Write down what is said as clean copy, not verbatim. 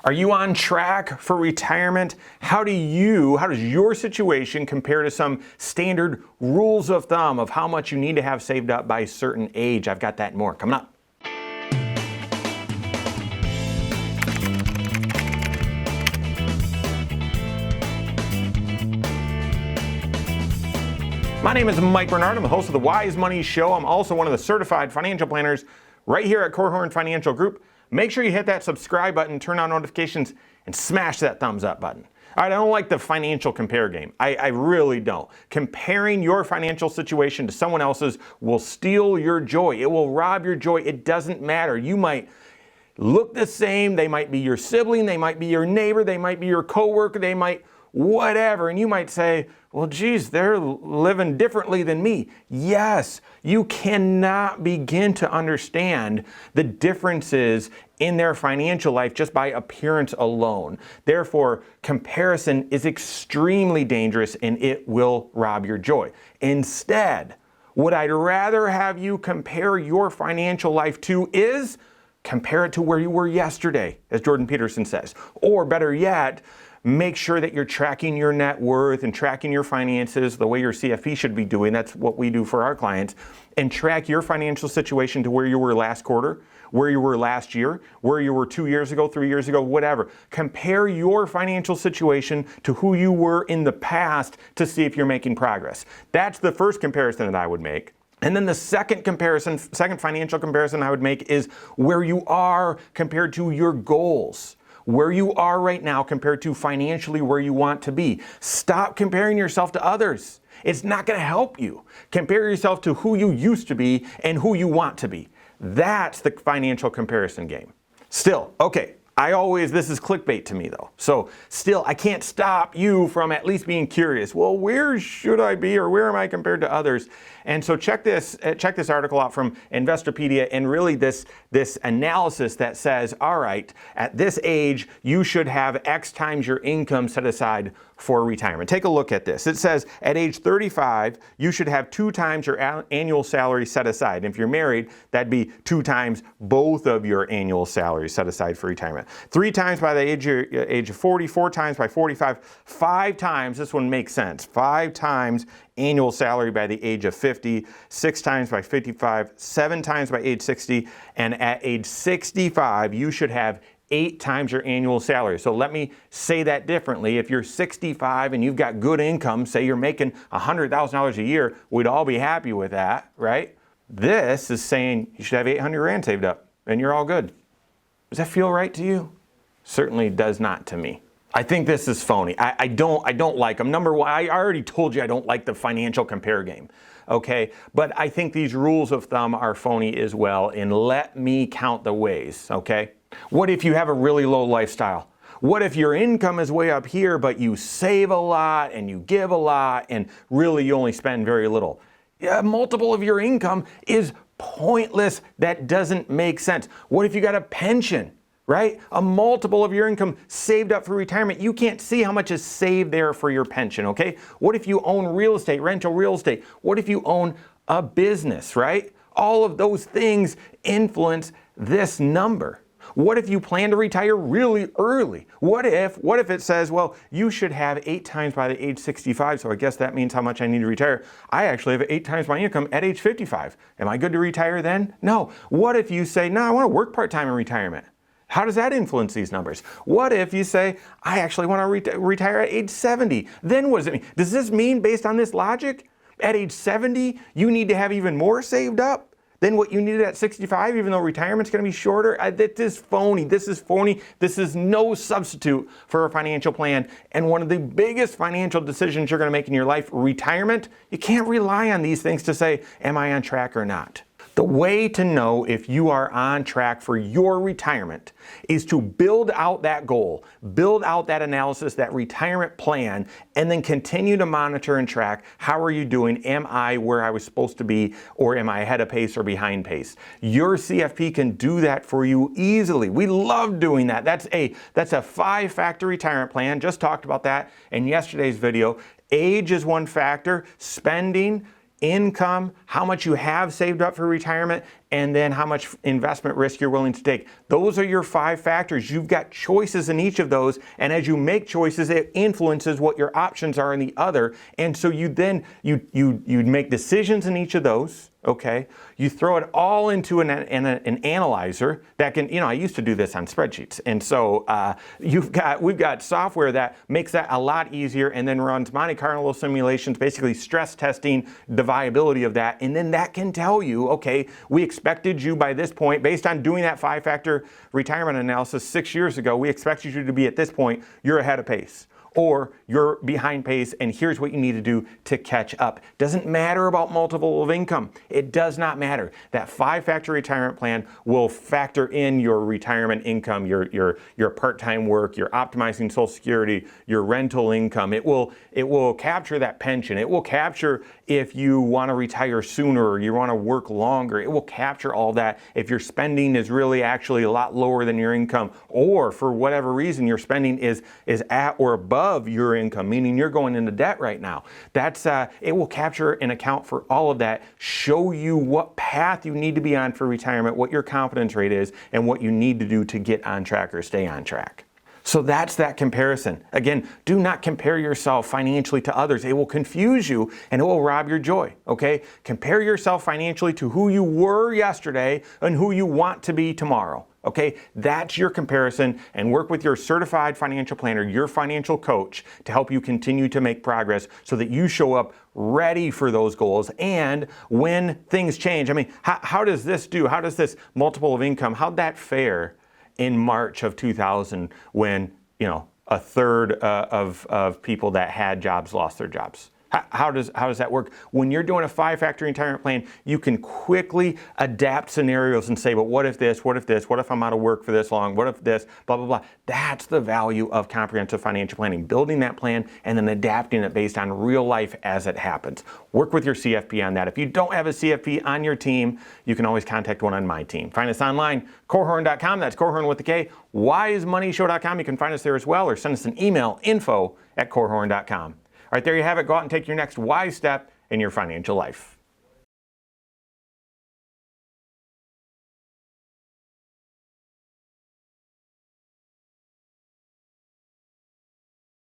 Are you on track for retirement? How does your situation compare to some standard rules of thumb of how much you need to have saved up by a certain age? I've got that and more coming up. My name is Mike Bernard. I'm the host of the Wise Money Show. I'm also one of the certified financial planners right here at Korhorn Financial Group. Make sure you hit that subscribe button, turn on notifications, and smash that thumbs up button. All right, I don't like the financial compare game. I really don't. Comparing your financial situation to someone else's will steal your joy. It will rob your joy. It doesn't matter. You might look the same. They might be your sibling. They might be your neighbor. They might be your coworker. They might whatever. And you might say, well, geez, they're living differently than me. Yes, you cannot begin to understand the differences in their financial life just by appearance alone. Therefore, comparison is extremely dangerous and it will rob your joy. Instead, what I'd rather have you compare your financial life to is compare it to where you were yesterday, as Jordan Peterson says. Or better yet, make sure that you're tracking your net worth and tracking your finances the way your CFP should be doing. That's what we do for our clients. And track your financial situation to where you were last quarter, where you were last year, where you were 2 years ago, 3 years ago, whatever. Compare your financial situation to who you were in the past to see if you're making progress. That's the first comparison that I would make. And then the second financial comparison I would make is where you are compared to your goals. Where you are right now compared to financially where you want to be. Stop comparing yourself to others. It's not going to help you. Compare yourself to who you used to be and who you want to be. That's the financial comparison game. Still, okay, this is clickbait to me though. So still, I can't stop you from at least being curious. Well, where should I be or where am I compared to others? And so check this article out from Investopedia and really this analysis that says, all right, at this age, you should have X times your income set aside for retirement. Take a look at this. It says at age 35, you should have 2 times your annual salary set aside. And if you're married, that'd be 2 times both of your annual salaries set aside for retirement. 3 times by the age of 40, 4 times by 45, 5 times, this one makes sense, 5 times annual salary by the age of 50, 6 times by 55, 7 times by age 60, and at age 65, you should have 8 times your annual salary. So let me say that differently. If you're 65 and you've got good income, say you're making $100,000 a year, we'd all be happy with that, right? This is saying you should have 800 grand saved up and you're all good. Does that feel right to you? Certainly does not to me. I think this is phony. I don't like them. Number one, I already told you I don't like the financial compare game. Okay, but I think these rules of thumb are phony as well, and let me count the ways, okay? What if you have a really low lifestyle? What if your income is way up here, but you save a lot and you give a lot and really you only spend very little? Yeah, a multiple of your income is pointless. That doesn't make sense. What if you got a pension? Right? A multiple of your income saved up for retirement. You can't see how much is saved there for your pension, okay? What if you own real estate, rental real estate? What if you own a business, right? All of those things influence this number. What if you plan to retire really early? What if it says, well, you should have 8 times by the age 65, so I guess that means how much I need to retire. I actually have 8 times my income at age 55. Am I good to retire then? No. What if you say, no, I want to work part-time in retirement? How does that influence these numbers? What if you say, I actually want to retire at age 70? Then what does it mean? Does this mean, based on this logic, at age 70, you need to have even more saved up than what you needed at 65, even though retirement's going to be shorter? This is phony. This is phony. This is no substitute for a financial plan. And one of the biggest financial decisions you're going to make in your life, retirement, you can't rely on these things to say, am I on track or not? The way to know if you are on track for your retirement is to build out that goal, build out that analysis, that retirement plan, and then continue to monitor and track how are you doing? Am I where I was supposed to be, or am I ahead of pace or behind pace? Your CFP can do that for you easily. We love doing that. That's a 5-factor retirement plan. Just talked about that in yesterday's video. Age is one factor, spending, income, how much you have saved up for retirement, and then how much investment risk you're willing to take. Those are your 5 factors. You've got choices in each of those, and as you make choices, it influences what your options are in the other. And so you make decisions in each of those. Okay, you throw it all into an analyzer that can, I used to do this on spreadsheets, and so we've got software that makes that a lot easier, and then runs Monte Carlo simulations, basically stress testing the viability of that, and then that can tell you, okay, we expected you by this point, based on doing that 5-factor retirement analysis 6 years ago, we expected you to be at this point, you're ahead of pace. Or you're behind pace, and here's what you need to do to catch up. Doesn't matter about multiple of income. It does not matter. That 5-factor retirement plan will factor in your retirement income, your part-time work, your optimizing Social Security, your rental income. It will capture that pension. It will capture if you want to retire sooner or you want to work longer. It will capture all that. If your spending is really actually a lot lower than your income, or for whatever reason your spending is at or above your income, meaning you're going into debt right now. It will capture and account for all of that, show you what path you need to be on for retirement, what your confidence rate is, and what you need to do to get on track or stay on track. So that's that comparison. Again, do not compare yourself financially to others. It will confuse you and it will rob your joy, okay? Compare yourself financially to who you were yesterday and who you want to be tomorrow. Okay, that's your comparison, and work with your certified financial planner, your financial coach, to help you continue to make progress so that you show up ready for those goals. And when things change, how does this do? How does this multiple of income, how'd that fare in March of 2000 when, a third of people that had jobs lost their jobs? How does that work? When you're doing a 5-factor retirement plan, you can quickly adapt scenarios and say, but what if this, what if this, what if I'm out of work for this long, what if this, blah, blah, blah. That's the value of comprehensive financial planning, building that plan and then adapting it based on real life as it happens. Work with your CFP on that. If you don't have a CFP on your team, you can always contact one on my team. Find us online, Korhorn.com, that's Korhorn with the K, wisemoneyshow.com. You can find us there as well, or send us an email, info@Korhorn.com. All right, there you have it. Go out and take your next wise step in your financial life.